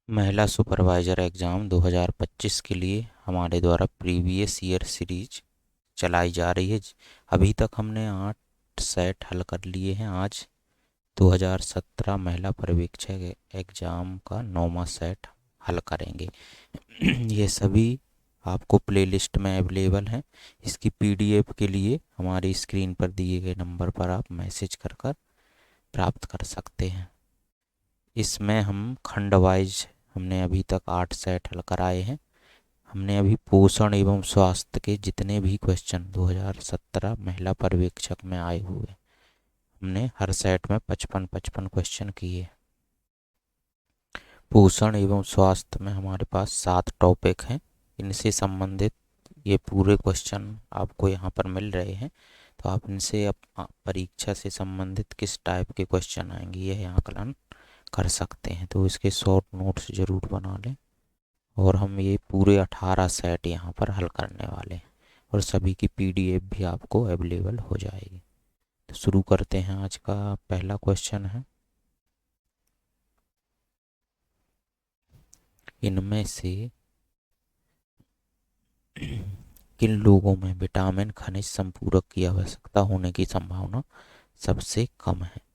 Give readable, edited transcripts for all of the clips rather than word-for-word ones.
महिला supervisor exam 2025 के लिए हमारे द्वारा प्रीवियस ईयर सीरीज चलाई जा रही है। अभी तक हमने 8 सेट हल कर लिए हैं। आज 2017 महिला पर्यवेक्षक एग्ज़ाम का 9वां सेट हल करेंगे। ये सभी आपको प्लेलिस्ट में अवेलेबल हैं। इसकी पीडीएफ के लिए हमारी स्क्रीन पर दिए गए नंबर पर आप मैसेज कर कर प्राप्त कर सकते हैं। इसमें हम खंड वाइज हमने अभी तक 8 सेट हल कराए हैं। हमने अभी पोषण एवं स्वास्थ्य के जितने भी क्वेश्चन 2017 महिला पर्यवेक्षक में आए हुए, हमने हर सेट में 55-55 क्वेश्चन किए। पोषण एवं स्वास्थ्य में हमारे पास 7 टॉपिक हैं। इनसे संबंधित ये पूरे क्वेश्चन आपको यहाँ पर मिल रहे हैं, तो आप इनसे परीक्षा से संबंधित किस टाइप के क्वेश्चन आएंगे यह आकलन कर सकते हैं। तो इसके शॉर्ट नोट्स ज़रूर बना लें। और हम ये पूरे 18 सेट यहाँ पर हल करने वाले हैं और सभी की पीडीएफ भी आपको अवेलेबल हो जाएगी। तो शुरू करते हैं। आज का पहला क्वेश्चन है, इनमें से किन लोगों में विटामिन खनिज संपूरक की आवश्यकता होने की संभावना सबसे कम है।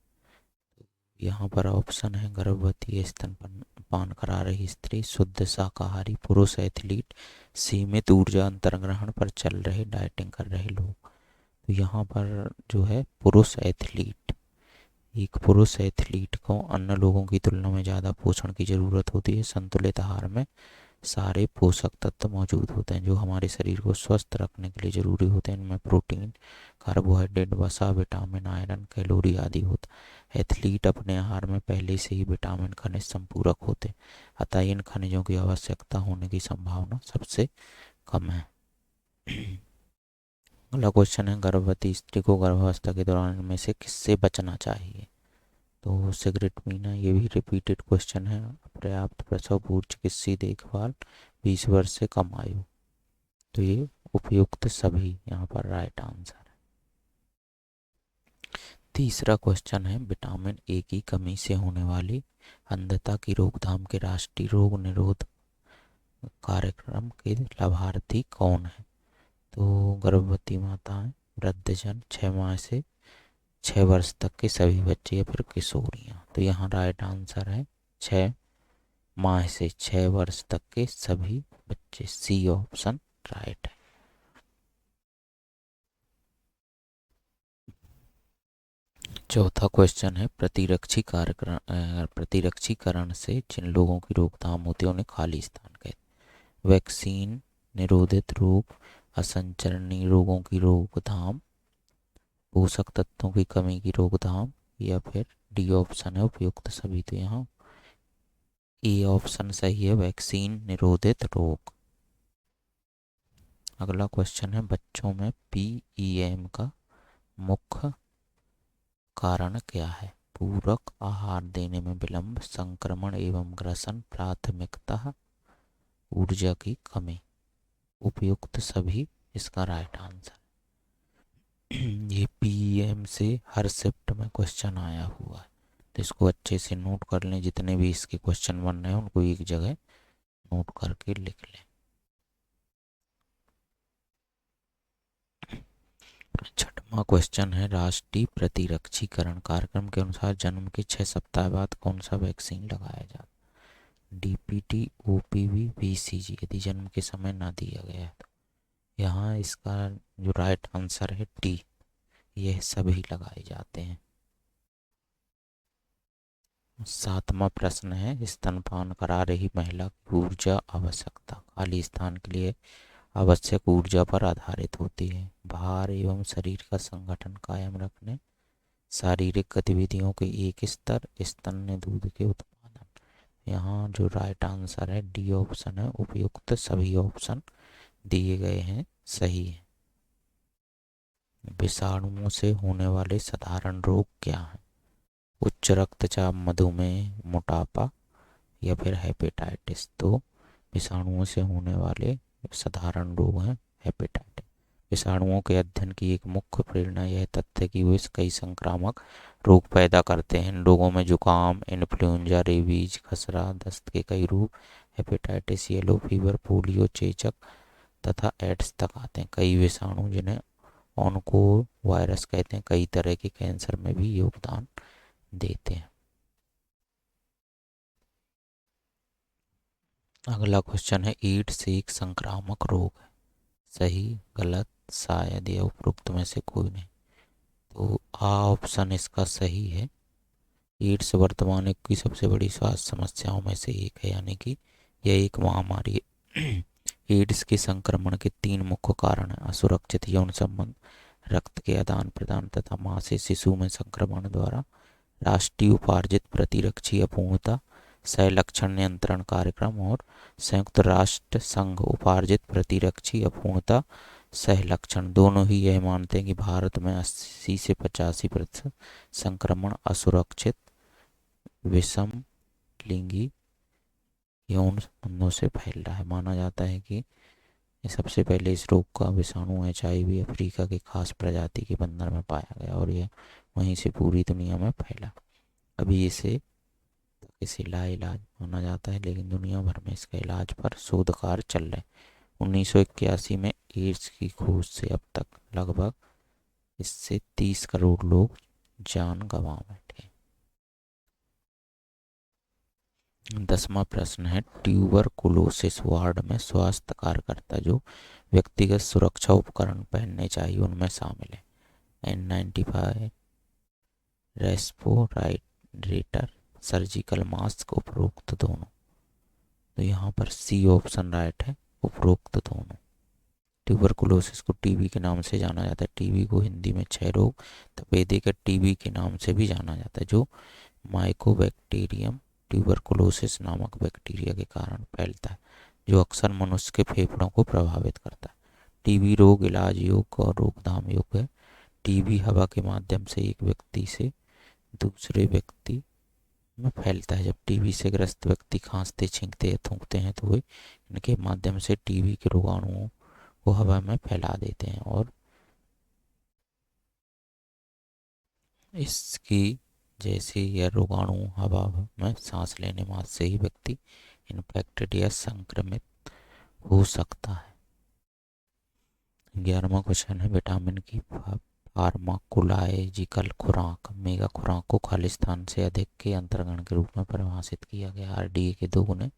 यहाँ पर ऑप्शन है गर्भवती, स्तनपान करा रही स्त्री, शुद्ध शाकाहारी, पुरुष एथलीट, सीमित ऊर्जा अंतर्ग्रहण पर चल रहे डाइटिंग कर रहे लोग। तो यहाँ पर जो है पुरुष एथलीट, एक पुरुष एथलीट को अन्य लोगों की तुलना में ज़्यादा पोषण की ज़रूरत होती है। संतुलित आहार में सारे पोषक तत्व मौजूद होते हैं जो हमारे शरीर को स्वस्थ रखने के लिए ज़रूरी होते हैं। इनमें प्रोटीन, कार्बोहाइड्रेट, वसा, विटामिन, आयरन, कैलोरी आदि होता है। एथलीट अपने आहार में पहले से ही विटामिन खनिज संपूरक होते हैं, अतः इन खनिजों की आवश्यकता होने की संभावना सबसे कम है। अगला क्वेश्चन है, गर्भवती स्त्री को गर्भावस्था के दौरान इनमें से किससे बचना चाहिए। तो सिगरेट पीना, ये भी रिपीटेड क्वेश्चन है। पर्याप्त प्रसव पूर्व चिकित्सीय देखभाल, 20 वर्ष से कम आयु। तो ये उपयुक्त सभी यहाँ पर राइट आंसर है। तीसरा क्वेश्चन है, विटामिन ए की कमी से होने वाली अंधता की रोकथाम के राष्ट्रीय रोग निरोध कार्यक्रम के लाभार्थी कौन है। तो गर्भवती माताएं, वृद्धजन, 6 माह से 6 वर्ष तक के सभी बच्चे या फिर किशोरियाँ। तो यहाँ राइट आंसर है 6 माह से 6 वर्ष तक के सभी बच्चे, सी ऑप्शन राइट है। चौथा क्वेश्चन है, प्रतिरक्षीकरण से जिन लोगों की रोकथाम होती है उन्हें खाली स्थान कहते। वैक्सीन, निरोधित रोग, असंचरणीय रोगों की रोकथाम, पोषक तत्वों की कमी की रोकथाम, या फिर डी ऑप्शन है उपयुक्त सभी। तो यहाँ ए ऑप्शन सही है, वैक्सीन निरोधित रोग। अगला क्वेश्चन है, बच्चों में पीईएम का मुख्य कारण क्या है। पूरक आहार देने में विलंब, संक्रमण एवं ग्रसन, प्राथमिकता, ऊर्जा की कमी। उपयुक्त सभी इसका राइट आंसर। ये पीएम से हर शिफ्ट में क्वेश्चन आया हुआ है, तो इसको अच्छे से नोट कर लें। जितने भी इसके क्वेश्चन बन रहे हैं उनको एक जगह नोट करके लिख लें। छठवां क्वेश्चन है, राष्ट्रीय प्रतिरक्षीकरण कार्यक्रम के अनुसार जन्म के 6 सप्ताह बाद कौन सा वैक्सीन लगाया जाता। डीपीटी, ओपीवी, बीसीजी यदि जन्म के समय ना दिया गया है। तो यहाँ इसका जो राइट आंसर है टी, यह सभी लगाए जाते हैं। सातवां प्रश्न है, स्तनपान करा रही महिला की ऊर्जा आवश्यकता खाली स्थान के लिए आवश्यक ऊर्जा पर आधारित होती है। भार एवं शरीर का संगठन कायम रखने, शारीरिक गतिविधियों के एक स्तर, स्तन्य दूध के उत्पादन। यहाँ जो राइट आंसर है डी ऑप्शन है उपयुक्त सभी ऑप्शन दिए गए हैं सही है। विषाणुओं से होने वाले साधारण रोग क्या हैं। उच्च रक्तचाप, मधुमेह, मोटापा, या फिर हेपेटाइटिस। तो विषाणुओं से होने वाले साधारण रोग हैं हेपेटाइटिस। विषाणुओं के अध्ययन की एक मुख्य प्रेरणा यह तथ्य है कि वे कई संक्रामक रोग पैदा करते हैं। इन रोगों में जुकाम, इन्फ्लुएंजा, रेबीज, खसरा, दस्त के कई रूप, हेपेटाइटिस, येलो फीवर, पोलियो, चेचक तथा एड्स तक आते हैं। कई विषाणु, जिन्हें ऑन्को वायरस कहते हैं, कई तरह के कैंसर में भी योगदान देते हैं। अगला क्वेश्चन है, एड्स एक संक्रामक रोग है? सही, गलत, शायद या उपरोक्त में से कोई नहीं। तो आ ऑप्शन इसका सही है। एड्स वर्तमान युग की सबसे बड़ी स्वास्थ्य समस्याओं में से एक है, यानी कि यह एक महामारी है। एड्स के संक्रमण के 3 मुख्य कारण हैं: असुरक्षित यौन संबंध, रक्त के आदान प्रदान तथा मां से शिशु में संक्रमण द्वारा, राष्ट्रीय उपार्जित प्रतिरक्षी अपूर्णता, सहलक्षण नियंत्रण कार्यक्रम, और संयुक्त राष्ट्र संघ उपार्जित प्रतिरक्षी अपूर्णता सहलक्षण। दोनों ही यह मानते हैं कि भारत में 80 से 85% संक्रमण असुरक्षित विषम लिंगी यौन संबंधों से फैल रहा है। माना जाता है कि सबसे पहले इस रोग का विषाणु HIV अफ्रीका के खास प्रजाति के बंदर में पाया गया और यह वहीं से पूरी दुनिया में फैला। अभी इसे लाइलाज माना जाता है, लेकिन दुनिया भर में इसका इलाज पर शोध कार्य चल रहे हैं। 1981 में एड्स की खोज से अब तक लगभग इससे 30 करोड़ लोग जान गंवा बैठे। 10वां प्रश्न है, ट्यूबरकुलोसिस वार्ड में स्वास्थ्य कार्यकर्ता जो व्यक्तिगत सुरक्षा उपकरण पहनने चाहिए उनमें शामिल है: N95, रेस्पिरेटर, सर्जिकल मास्क, उपरोक्त दोनों। तो यहाँ पर सी ऑप्शन राइट है, उपरोक्त दोनों। ट्यूबरकुलोसिस को टीबी के नाम से जाना जाता है। टीबी को हिंदी में क्षय रोग तपेदिक टीबी के नाम से भी जाना जाता है, जो माइकोबैक्टीरियम ट्यूबरकुलोसिस नामक बैक्टीरिया के कारण फैलता है, जो अक्सर मनुष्य के फेफड़ों को प्रभावित करता है। टीबी रोग इलाज योग्य और रोकथाम योग्य है। टीबी हवा के माध्यम से एक व्यक्ति से दूसरे व्यक्ति में फैलता है। जब टीबी से ग्रस्त व्यक्ति खांसते, छींकते या थूकते हैं तो वे इनके माध्यम से टीबी के रोगाणुओं को हवा में फैला देते हैं और इसकी जैसे यह रोगाणु हवा में सांस लेने मात्र से ही व्यक्ति इन्फेक्टेड या संक्रमित हो सकता है। 11वां क्वेश्चन है, विटामिन की फार्माकोलॉजिकल खुराक मेगा खुराक को खालिस्तान से अधिक के अंतर्गण के रूप में परिभाषित किया गया। RDA के 2 गुने,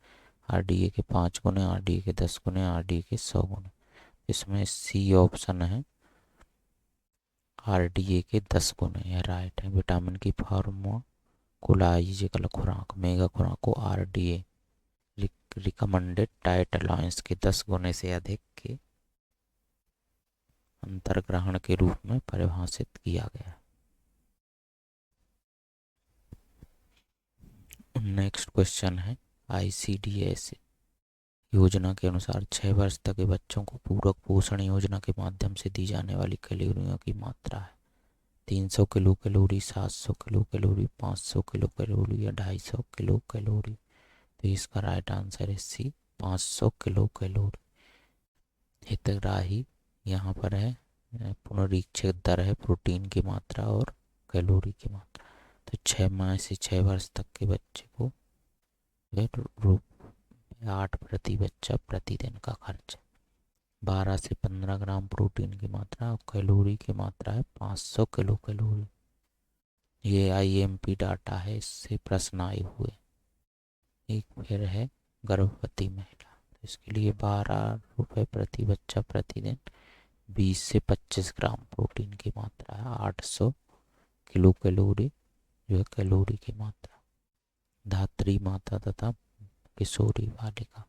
RDA के 5 गुने, RDA के 10 गुने, RDA के 100 गुने। इसमें सी ऑप्शन है, RDA के 10 गुने, यह राइट है। विटामिन की फार्माकोलॉजिकल खुराक मेगा खुराक को RDA रिकमेंडेड डाइट अलाउंस के 10 गुने से अधिक के अंतर्ग्रहण के रूप में परिभाषित किया गया। नेक्स्ट क्वेश्चन है, ICDS योजना के अनुसार 6 वर्ष तक के बच्चों को पूरक पोषण योजना के माध्यम से दी जाने वाली कैलोरियों की मात्रा है: 300 kilo calorie, 700 kilo calorie, 500 kilo calorie या 250 किलो कैलोरी। तो इसका राइट आंसर है सी, 500 किलो कैलोरी। हितग्राही यहाँ पर है, पुनरीक्षित दर है प्रोटीन की मात्रा और कैलोरी की मात्रा। तो 6 माह से 6 वर्ष तक के बच्चे को 8 प्रति बच्चा प्रतिदिन का खर्च। 12 से 15 ग्राम प्रोटीन की मात्रा और कैलोरी की मात्रा है 500 किलो कैलोरी। ये IMP डाटा है, इससे प्रश्न आए हुए। एक फिर है गर्भवती महिला, तो इसके लिए 12 रुपये प्रति बच्चा प्रतिदिन, 20 से 25 ग्राम प्रोटीन की मात्रा है, 800 किलो कैलोरी जो है कैलोरी की मात्रा। धात्री माता तथा किशोरी बालिका,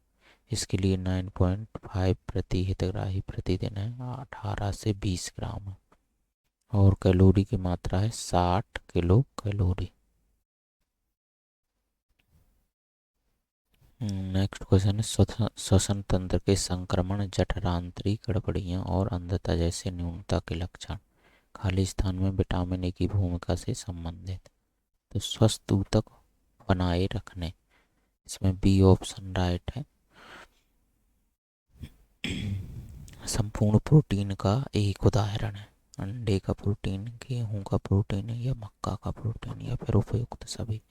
इसके लिए 9.5 प्रति हितग्राही प्रतिदिन है, 18 से 20 ग्राम है और कैलोरी की मात्रा है 60 किलो कैलोरी। नेक्स्ट क्वेश्चन है, श्वसन तंत्र के संक्रमण, जठरांतरी गड़बड़ियाँ और अंधता जैसे न्यूनता के लक्षण खालिस्तान में विटामिन ए की भूमिका से संबंधित। तो स्वस्थ ऊतक बनाए रखने, इसमें बी ऑप्शन राइट है। संपूर्ण प्रोटीन का एक उदाहरण है। अंडे का प्रोटीन, गेहूं का प्रोटीन या मक्का का प्रोटीन या फिर उपयुक्त सभी।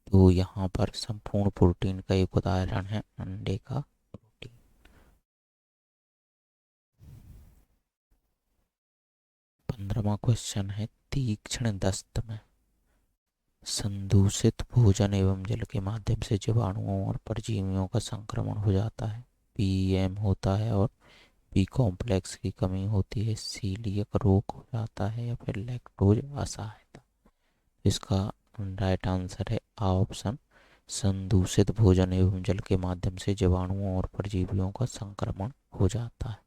तो यहाँ पर संपूर्ण प्रोटीन का एक उदाहरण है अंडे का प्रोटीन। 15वां क्वेश्चन है, तीक्ष्ण दस्त में संदूषित भोजन एवं जल के माध्यम से जीवाणुओं और परजीवियों का संक्रमण हो जाता है। पीएम होता है और बी कॉम्प्लेक्स की कमी होती है, सीलियक रोग हो जाता है या फिर लैक्टोज असहायता। इसका राइट आंसर है आ ऑप्शन, संदूषित भोजन एवं जल के माध्यम से जीवाणुओं और परजीवियों का संक्रमण हो जाता है।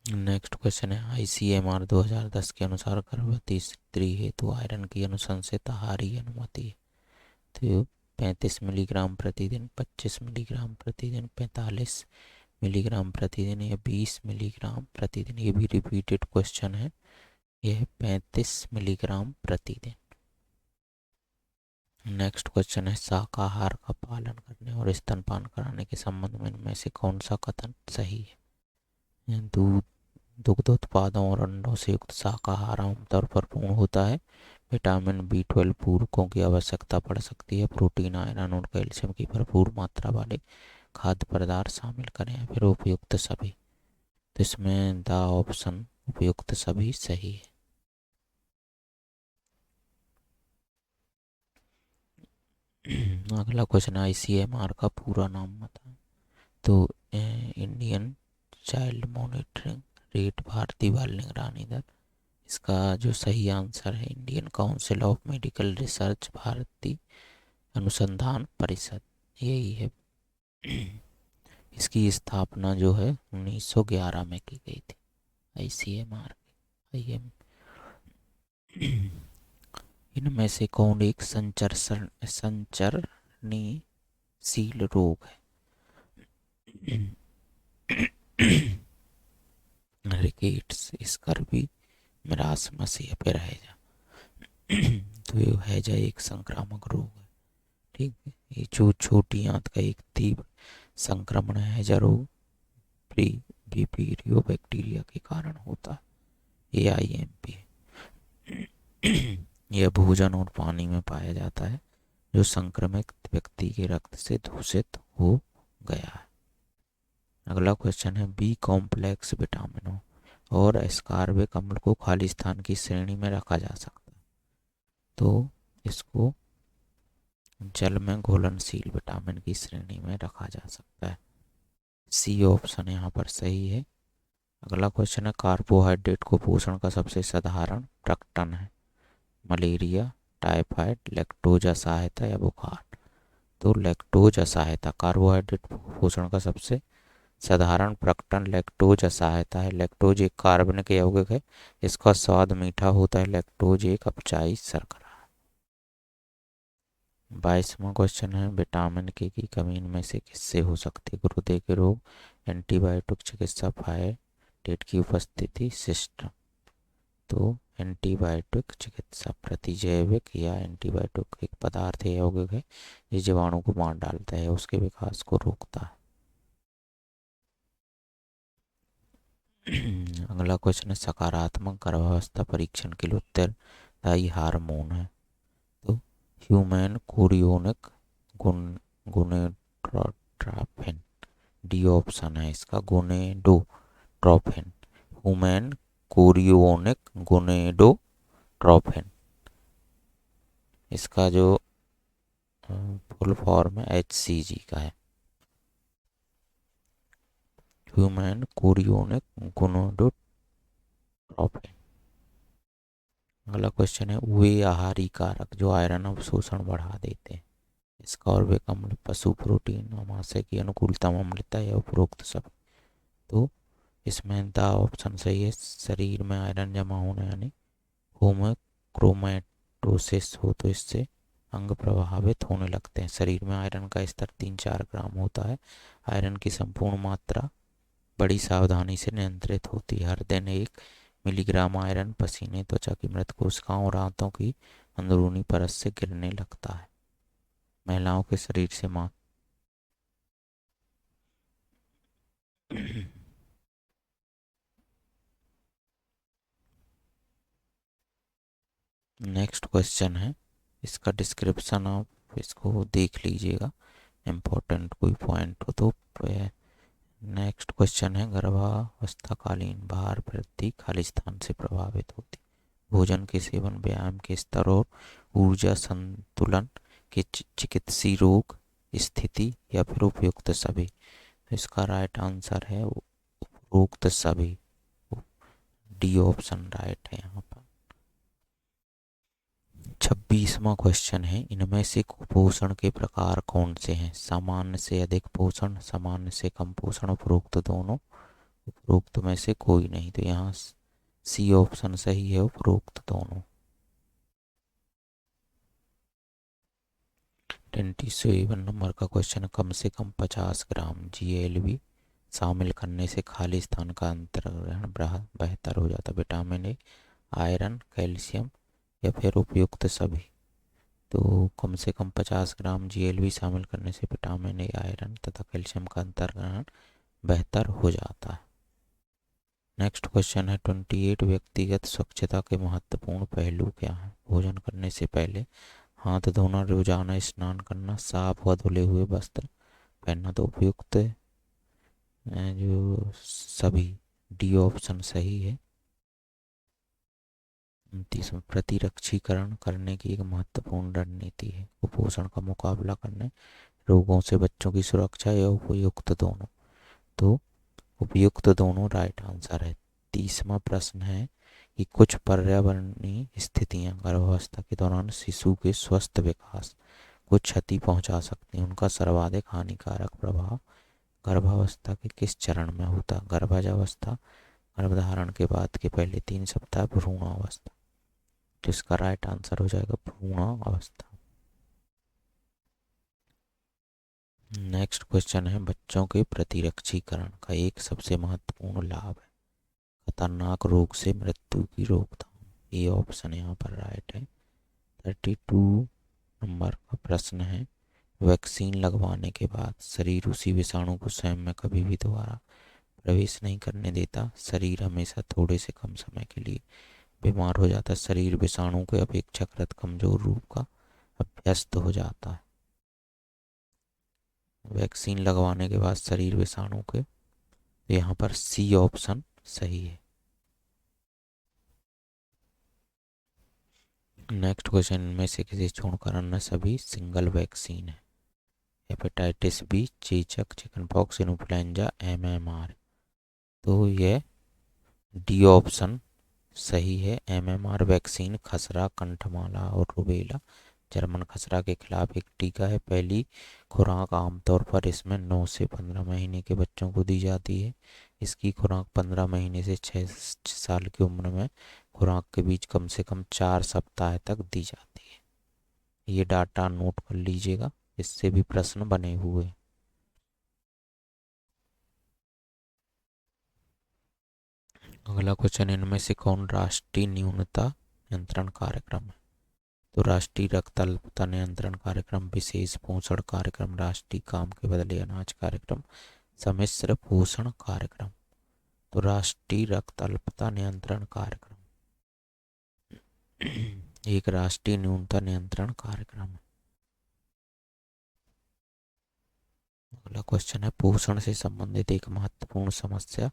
नेक्स्ट क्वेश्चन है, आईसीएमआर 2010 के अनुसार गर्भवती स्त्री हेतु आयरन की अनुशंसित आहारी अनुमति है। तो 35 मिलीग्राम प्रतिदिन, 25 मिलीग्राम प्रतिदिन, 45 मिलीग्राम प्रतिदिन या 20 मिलीग्राम प्रतिदिन। ये भी रिपीटेड क्वेश्चन है। यह 35 मिलीग्राम प्रतिदिन। नेक्स्ट क्वेश्चन है, शाकाहार का पालन करने और स्तनपान कराने के संबंध में इनमें से कौन सा कथन सही है। दूध, दुग्ध उत्पादों और अंडों से युक्त शाकाहार आमतौर पर पूर्ण होता है। विटामिन बी 12 पूरकों की आवश्यकता पड़ सकती है। प्रोटीन, आयरन और कैल्शियम की भरपूर मात्रा वाले खाद्य पदार्थ शामिल करें या फिर उपयुक्त सभी। तो इसमें द ऑप्शन उपयुक्त सभी सही है। अगला क्वेश्चन, आईसीएमआर का पूरा नाम बताएं। तो इंडियन चाइल्ड मॉनिटरिंग रेट, भारतीय बाल निगरानी दर। इसका जो सही आंसर है, Indian council of medical research, भारतीय अनुसंधान परिषद, यही है। इसकी स्थापना जो है 1911 में की गई थी, आईसीएमआर आईएम। इनमें से कौन एक संचरणशील रोग है। रिकेट्स, स्कर्वी, मिरासमस या फिर हैजा। तो ये हैजा एक संक्रामक रोग है। ठीक है, ये जो छोटी आंत का एक तीव्र संक्रमण है, हैजा रोग विपीरियो बैक्टीरिया के कारण होता है। ये आईएमपी है। यह भोजन और पानी में पाया जाता है जो संक्रमित व्यक्ति के रक्त से दूषित हो गया है। अगला क्वेश्चन है, बी कॉम्प्लेक्स विटामिनों और एस्कॉर्बिक अम्ल को खाली स्थान की श्रेणी में रखा जा सकता है। तो इसको जल में घुलनशील विटामिन की श्रेणी में रखा जा सकता है। सी ऑप्शन यहाँ पर सही है। अगला क्वेश्चन है, कार्बोहाइड्रेट को पोषण का सबसे साधारण प्रकटन है। मलेरिया, टाइफाइड, लैक्टोज असहायता या बुखार। तो लैक्टोज असहायता, कार्बोहाइड्रेट पोषण का सबसे साधारण प्रकटन लैक्टोज असहायता है। लैक्टोज एक कार्बनिक यौगिक है, इसका स्वाद मीठा होता है। लैक्टोज एक अपचायी शर्करा है। 22वां क्वेश्चन है, विटामिन के की कमी इनमें से किससे हो सकती है। गुर्दे के रोग, एंटीबायोटिक चिकित्सा, फाइलेट की उपस्थिति, सिस्टम। तो एंटीबायोटिक चिकित्सा, प्रतिजैविक या एंटीबायोटिक एक पदार्थ है, यौगिक है, जिस जीवाणु को मार डालता है, उसके विकास को रोकता है। अगला क्वेश्चन है, सकारात्मक गर्भावस्था परीक्षण के लिए उत्तरदायी हार्मोन है। तो human chorionic gonadotropin, D option है इसका, गोनेडोट्रोपिन, ह्यूमन कोरियोनिक गोनेडोट्रोपिन। इसका जो फुल फॉर्म है HCG का है, ह्यूमन कोरियोनिक गोनेडोट्रोपिन। अगला क्वेश्चन है, वे आहारी कारक जो आयरन अवशोषण बढ़ा देते हैं। स्कॉर्बिक अम्ल, पशु प्रोटीन, अमाशय की अनुकूलतम अम्लता या उपरोक्त सब। तो इसमें द ऑप्शन सही है, शरीर में आयरन जमा होना यानी होमोक्रोमेटोसिस हो तो इससे अंग प्रभावित होने लगते हैं। शरीर में आयरन का स्तर 3-4 ग्राम होता है। आयरन की संपूर्ण मात्रा बड़ी सावधानी से नियंत्रित होती है। हर दिन 1 मिलीग्राम आयरन पसीने, त्वचा की मृत कोशिकाओं और आंतों की अंदरूनी परत से गिरने लगता है। महिलाओं के शरीर से नेक्स्ट क्वेश्चन है, इसका डिस्क्रिप्शन आप इसको देख लीजिएगा, इम्पोर्टेंट कोई पॉइंट हो तो। नेक्स्ट क्वेश्चन है, गर्भावस्थाकालीन भार वृद्धि खालिस्तान से प्रभावित होती, भोजन के सेवन, व्यायाम के स्तर और ऊर्जा संतुलन के चिकित्सीय रोग स्थिति या फिर उपयुक्त सभी। तो इसका राइट आंसर है उपरोक्त सभी, डी ऑप्शन राइट है यहाँ पर। 26वां क्वेश्चन है, इनमें से कुपोषण के प्रकार कौन से हैं? सामान्य से अधिक पोषण, सामान्य से कम पोषण, उपरोक्त दोनों, उपरोक्त में से कोई नहीं। तो यहाँ सी ऑप्शन सही है, उपरोक्त दोनों। 27 नंबर का क्वेश्चन, कम से कम 50 ग्राम GLB शामिल करने से खालिस्तान का अंतर्ग्रहण बेहतर हो जाता, विटामिन ए, आयरन, कैल्शियम या फिर उपयुक्त सभी। तो कम से कम 50 ग्राम GLB शामिल करने से विटामिन ए, आयरन तथा कैल्शियम का अंतर्ग्रहण बेहतर हो जाता है। नेक्स्ट क्वेश्चन है, 28 व्यक्तिगत स्वच्छता के महत्वपूर्ण पहलू क्या हैं? भोजन करने से पहले हाथ धोना, रोजाना स्नान करना, साफ व धुले हुए वस्त्र पहनना। तो उपयुक्त जो सभी, डी ऑप्शन सही है। 29वां, प्रतिरक्षीकरण करने की एक महत्वपूर्ण रणनीति है, कुपोषण का मुकाबला करने, रोगों से बच्चों की सुरक्षा या उपयुक्त दोनों। तो उपयुक्त दोनों राइट आंसर है। 30वां प्रश्न है कि कुछ पर्यावरणीय स्थितियां गर्भावस्था के दौरान शिशु के स्वस्थ विकास को क्षति पहुंचा सकती हैं, उनका सर्वाधिक हानिकारक प्रभाव गर्भावस्था के किस चरण में होता? गर्भावस्था, गर्भधारण के बाद के पहले 3 सप्ताह, भ्रूणावस्था। तो इसका राइट आंसर हो जाएगा भ्रूणावस्था। नेक्स्ट क्वेश्चन है, बच्चों के प्रतिरक्षीकरण का एक सबसे महत्वपूर्ण लाभ है खतरनाक रोग से मृत्यु की रोकथाम। ये ऑप्शन यहाँ पर राइट है। 32 नंबर का प्रश्न है, वैक्सीन लगवाने के बाद शरीर उसी विषाणु को स्वयं में कभी भी दोबारा प्रवेश नहीं करने देता, शरीर हमेशा थोड़े से कम समय के लिए बीमार हो जाता है, शरीर विषाणु के अपेक्षाकृत कमजोर रूप का अभ्यस्त हो जाता है। वैक्सीन लगवाने के बाद शरीर विषाणु के, तो यहाँ पर सी ऑप्शन सही है। नेक्स्ट क्वेश्चन में से किसी छोड़कर अन्य सभी सिंगल वैक्सीन है? हेपेटाइटिस बी, चेचक, चिकन पॉक्स, इन्फ्लुएंजा, MMR। तो ये डी ऑप्शन सही है, MMR वैक्सीन खसरा, कंठमाला और रुबेला जर्मन खसरा के खिलाफ एक टीका है। पहली खुराक आमतौर पर इसमें 9 से 15 महीने के बच्चों को दी जाती है। इसकी खुराक 15 महीने से 6 साल की उम्र में खुराक के बीच कम से कम 4 सप्ताह तक दी जाती है। ये डाटा नोट कर लीजिएगा, इससे भी प्रश्न बने हुए। अगला क्वेश्चन, इनमें से कौन राष्ट्रीय न्यूनता नियंत्रण कार्यक्रम है? तो राष्ट्रीय रक्त अल्पता नियंत्रण कार्यक्रम, विशेष पोषण कार्यक्रम, राष्ट्रीय काम के बदले अनाज कार्यक्रम, सम्मिश्र पोषण कार्यक्रम। तो राष्ट्रीय रक्त अल्पता नियंत्रण कार्यक्रम एक राष्ट्रीय न्यूनता नियंत्रण कार्यक्रम है। अगला क्वेश्चन है, पोषण से संबंधित एक महत्वपूर्ण समस्या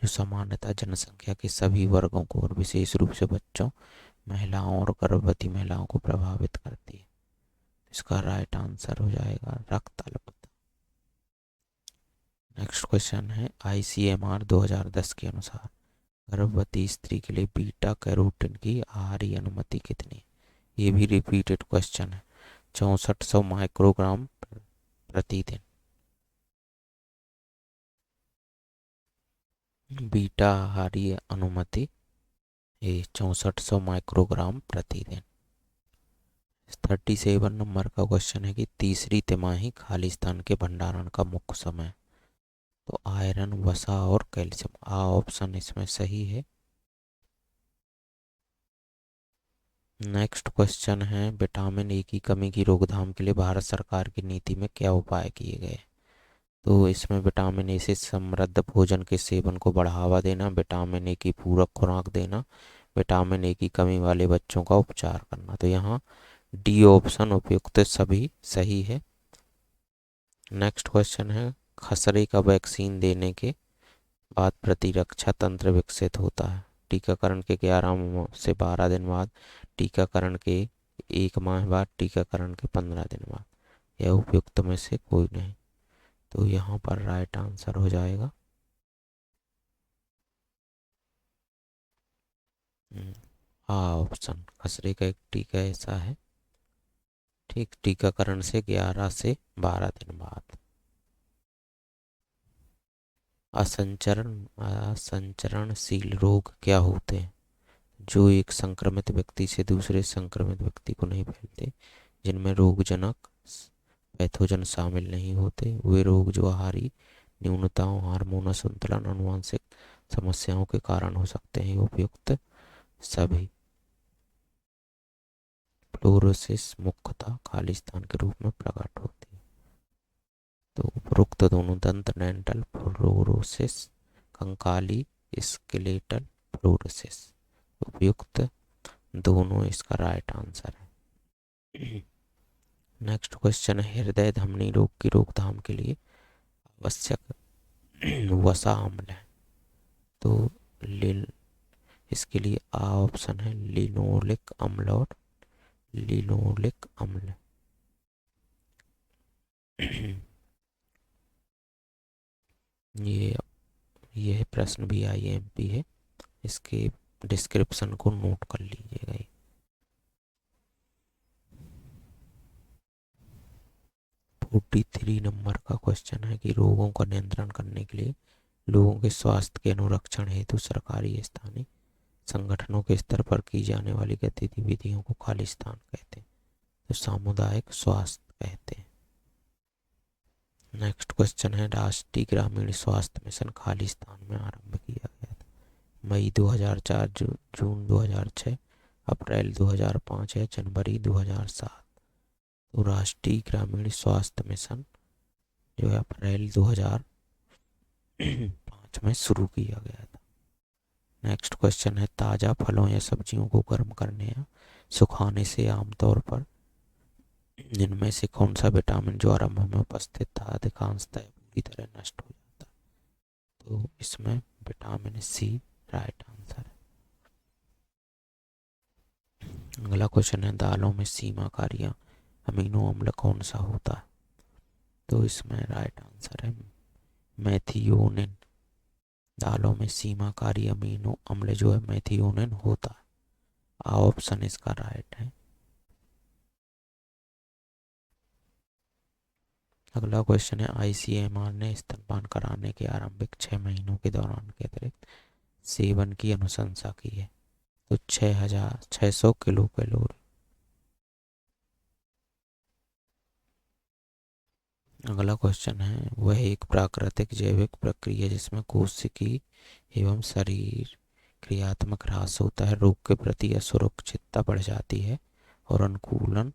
जो सामान्यतः जनसंख्या के सभी वर्गों को और विशेष रूप से बच्चों, महिलाओं और गर्भवती महिलाओं को प्रभावित करती है। इसका राइट आंसर हो जाएगा रक्त अल्पता। नेक्स्ट क्वेश्चन है, ICMR 2010 के अनुसार गर्भवती स्त्री के लिए बीटा कैरोटीन की आहारी अनुमति कितनी? ये भी रिपीटेड क्वेश्चन है। 6400 माइक्रोग्राम प्रतिदिन। बीटा आहारी अनुमति 6400 माइक्रोग्राम प्रतिदिन। 37 नंबर का क्वेश्चन है कि तीसरी तिमाही खालिस्तान के भंडारण का मुख्य समय। तो आयरन, वसा और कैल्शियम, आ ऑप्शन इसमें सही है। नेक्स्ट क्वेश्चन है, विटामिन ए की कमी की रोकथाम के लिए भारत सरकार की नीति में क्या उपाय किए गए? तो इसमें विटामिन ए से समृद्ध भोजन के सेवन को बढ़ावा देना, विटामिन ए की पूरक खुराक देना, विटामिन ए की कमी वाले बच्चों का उपचार करना। तो यहाँ डी ऑप्शन उपयुक्त सभी सही है। नेक्स्ट क्वेश्चन है, खसरे का वैक्सीन देने के बाद प्रतिरक्षा तंत्र विकसित होता है। टीकाकरण के 11 से 12 दिन बाद, टीकाकरण के 1 माह बाद, टीकाकरण के 15 दिन बाद। यह उपयुक्त में से कोई नहीं। तो यहाँ पर राइट आंसर हो जाएगा हाँ ऑप्शन, खसरे का एक टीका ऐसा है, ठीक, टीकाकरण से 11 से 12 दिन बाद। असंचरणशील रोग क्या होते हैं? जो एक संक्रमित व्यक्ति से दूसरे संक्रमित व्यक्ति को नहीं फैलते, जिनमें रोगजनक पैथोजन शामिल नहीं होते, वे रोग जो आहारी न्यूनताओं, हार्मोन असंतुलन, आनुवंशिक समस्याओं के कारण हो सकते हैं। उपयुक्त सभी। फ्लोरोसिस मुख्यतः खालिस्तान के रूप में प्रकट होती है। तो उपरोक्त दोनों दंत dental fluorosis, Kankali skeletal fluorosis, उपयुक्त दोनों इसका राइट आंसर है। नेक्स्ट क्वेश्चन है, हृदय धमनी रोग की रोकथाम के लिए आवश्यक वसा अम्ल है। तो लिल इसके लिए आ ऑप्शन है लिनोलिक अम्ल और लिनोलिक अम्ल। ये प्रश्न भी आईएमपी है, इसके डिस्क्रिप्शन को नोट कर लीजिएगा। 43 नंबर का क्वेश्चन है कि रोगों का नियंत्रण करने के लिए लोगों के स्वास्थ्य के अनुरक्षण हेतु सरकारी स्थानीय संगठनों के स्तर पर की जाने वाली गतिविधियों को खालिस्तान कहते हैं। तो सामुदायिक स्वास्थ्य कहते हैं। नेक्स्ट क्वेश्चन है, राष्ट्रीय ग्रामीण स्वास्थ्य मिशन खालिस्तान में आरंभ किया गया था। मई 2004, जून 2006, अप्रैल 2005 या जनवरी 2007। तो राष्ट्रीय ग्रामीण स्वास्थ्य मिशन जो है अप्रैल 2005 में शुरू किया गया था। नेक्स्ट क्वेश्चन है, ताज़ा फलों या सब्जियों को गर्म करने या सुखाने से आमतौर पर जिनमें से कौन सा विटामिन जो आरंभ में उपस्थित था अधिकांशतः पूरी तरह नष्ट हो जाता है? तो इसमें विटामिन सी राइट आंसर है। अगला क्वेश्चन है, दालों में सीमाकारी अमीनो अम्ल कौन सा होता है? तो इसमें राइट आंसर है मेथियोनिन। दालों में सीमाकारी अमीनो अम्ल जो है मेथियोनिन होता है। ऑप्शन इसका राइट है। अगला क्वेश्चन है, आईसीएमआर ने स्तनपान कराने के आरंभिक 6 महीनों के दौरान के अतिरिक्त सेवन की अनुशंसा की है। तो 6,600 किलो कैलोरी। अगला क्वेश्चन है, वह एक प्राकृतिक जैविक प्रक्रिया जिसमें कोशिकी एवं शरीर क्रियात्मक ह्रास होता है, रोग के प्रति असुरक्षितता बढ़ जाती है और अनुकूलन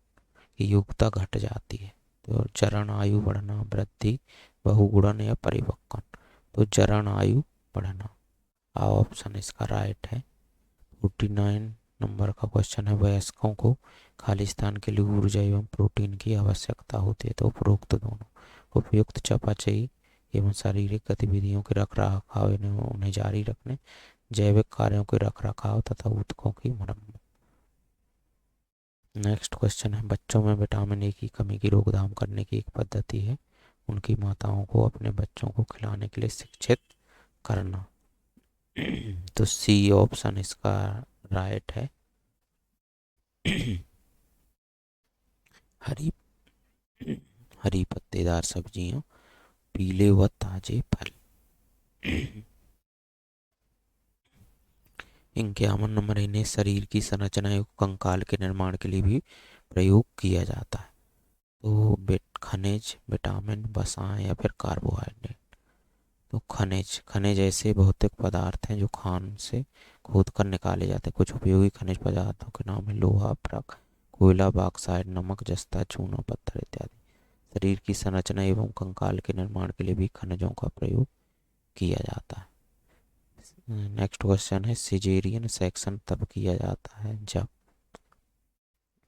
की योग्यता घट जाती है। तो चरण आयु बढ़ना, वृद्धि, बहुगुणन या परिपक्वन। तो चरण आयु बढ़ना ऑप्शन इसका राइट है। 49 नंबर का क्वेश्चन है, वयस्कों को खालिस्तान के लिए ऊर्जा एवं प्रोटीन की आवश्यकता होती है। तो उपरोक्त दोनों उपयुक्त चयापचयी एवं शारीरिक गतिविधियों के रख रखाव उन्हें जारी रखने, जैविक कार्यों के रख रखाव तथा ऊतकों की मरम्मत। नेक्स्ट क्वेश्चन है, बच्चों में विटामिन ए की कमी की रोकथाम करने की एक पद्धति है उनकी माताओं को अपने बच्चों को खिलाने के लिए शिक्षित करना। तो सी ऑप्शन इसका राइट है। हरी हरी पत्तेदार सब्जियां, पीले व ताजे फल। इक्यावन नंबर, इन्हें शरीर की संरचना एवं कंकाल के निर्माण के लिए भी प्रयोग किया जाता है। तो खनिज, विटामिन, वसाएं या फिर कार्बोहाइड्रेट। तो खनिज ऐसे भौतिक पदार्थ हैं जो खान से खोद कर निकाले जाते हैं। कुछ उपयोगी खनिज पदार्थों के नाम है लोहा, कोयला, बॉक्साइट, नमक, जस्ता, चूना, पत्थर इत्यादि। शरीर की संरचना एवं कंकाल के निर्माण के लिए भी खनिजों का प्रयोग किया जाता है। नेक्स्ट क्वेश्चन है, सिजेरियन सेक्शन तब किया जाता है जब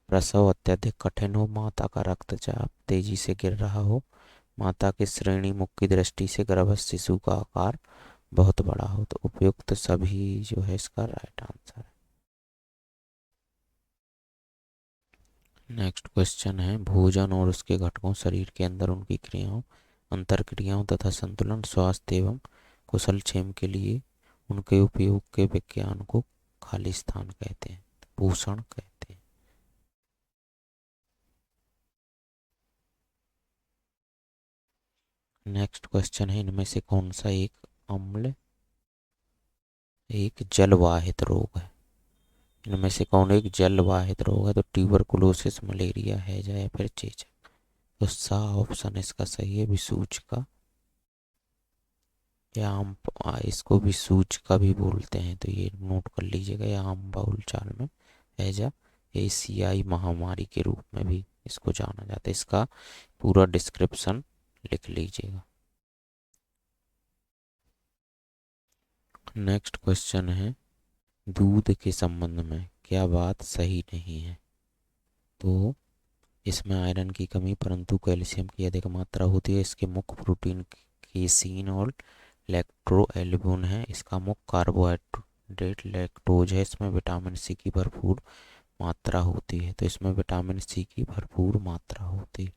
प्रसव अत्यधिक कठिन हो, माता का रक्तचाप तेजी से गिर रहा हो, माता की श्रेणी मुख की दृष्टि से गर्भस्थ शिशु का आकार बहुत बड़ा हो। तो उपयुक्त सभी जो है इसका राइट आंसर है। नेक्स्ट क्वेश्चन है, भोजन और उसके घटकों, शरीर के अंदर उनकी क्रियाओं, अंतर क्रियाओं तथा संतुलन, स्वास्थ्य एवं कुशलक्षेम के लिए उनके उपयोग के विज्ञान को खाली स्थान कहते हैं, पोषण कहते हैं। नेक्स्ट क्वेश्चन है, इनमें से कौन सा एक अम्ल एक जलवाहित रोग है? इनमें से कौन एक जलवाहित रोग है? तो ट्यूबरकुलोसिस, मलेरिया, हैजा या फिर चेचक। तो सा ऑप्शन इसका सही है, विसूचका, या हम इसको विसूचका भी बोलते हैं, तो ये नोट कर लीजिएगा, या आम बाउल चाल में हैजा एशियाई महामारी के रूप में भी इसको जाना जाता है। इसका पूरा डिस्क्रिप्शन लिख लीजिएगा। नेक्स्ट क्वेश्चन है, दूध के संबंध में क्या बात सही नहीं है? तो इसमें आयरन की कमी परंतु कैल्शियम की अधिक मात्रा होती है। इसके मुख्य प्रोटीन केसीन और लैक्टोएल्बुमिन है। इसका मुख्य कार्बोहाइड्रेट लैक्टोज है। इसमें विटामिन सी की भरपूर मात्रा होती है। तो इसमें विटामिन सी की भरपूर मात्रा होती है।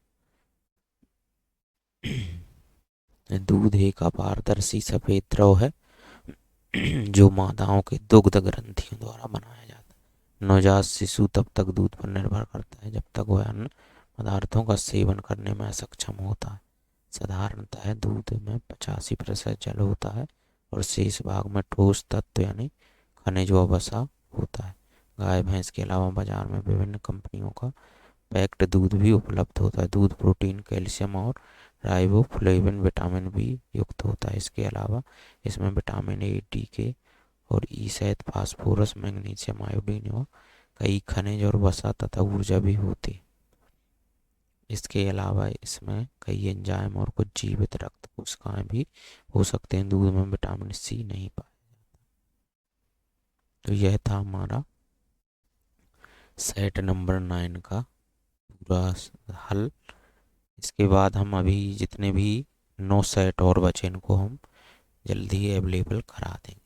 दूध एक अपारदर्शी सफेद द्रव है जो मादाओं के दुग्ध ग्रंथियों द्वारा बनाया जाता है। नवजात शिशु तब तक दूध पर निर्भर करता है जब तक वह अन्य पदार्थों का सेवन करने में असक्षम होता है। साधारणतः दूध में 85% जल होता है और शेष भाग में ठोस तत्व यानी खनिज व वसा होता है। गाय भैंस के अलावा बाजार में विभिन्न कंपनियों का पैक्ड दूध भी उपलब्ध होता है। दूध प्रोटीन, कैल्शियम और राइबोफ्लेविन विटामिन भी युक्त होता है। इसके अलावा इसमें विटामिन ए, डी के और ई सहित फास्फोरस, मैग्नीशियम, आयोडीन व कई खनिज और वसा तथा ऊर्जा भी होती है। इसके अलावा इसमें कई एंजाइम और कुछ जीवित रक्त कोशिकाएं भी हो सकते हैं। दूध में विटामिन सी नहीं पाया जाता। तो यह था हमारा सेट नंबर 9 का पूरा हल। इसके बाद हम अभी जितने भी 9 सेट और बचे इनको हम जल्दी ही अवेलेबल करा देंगे।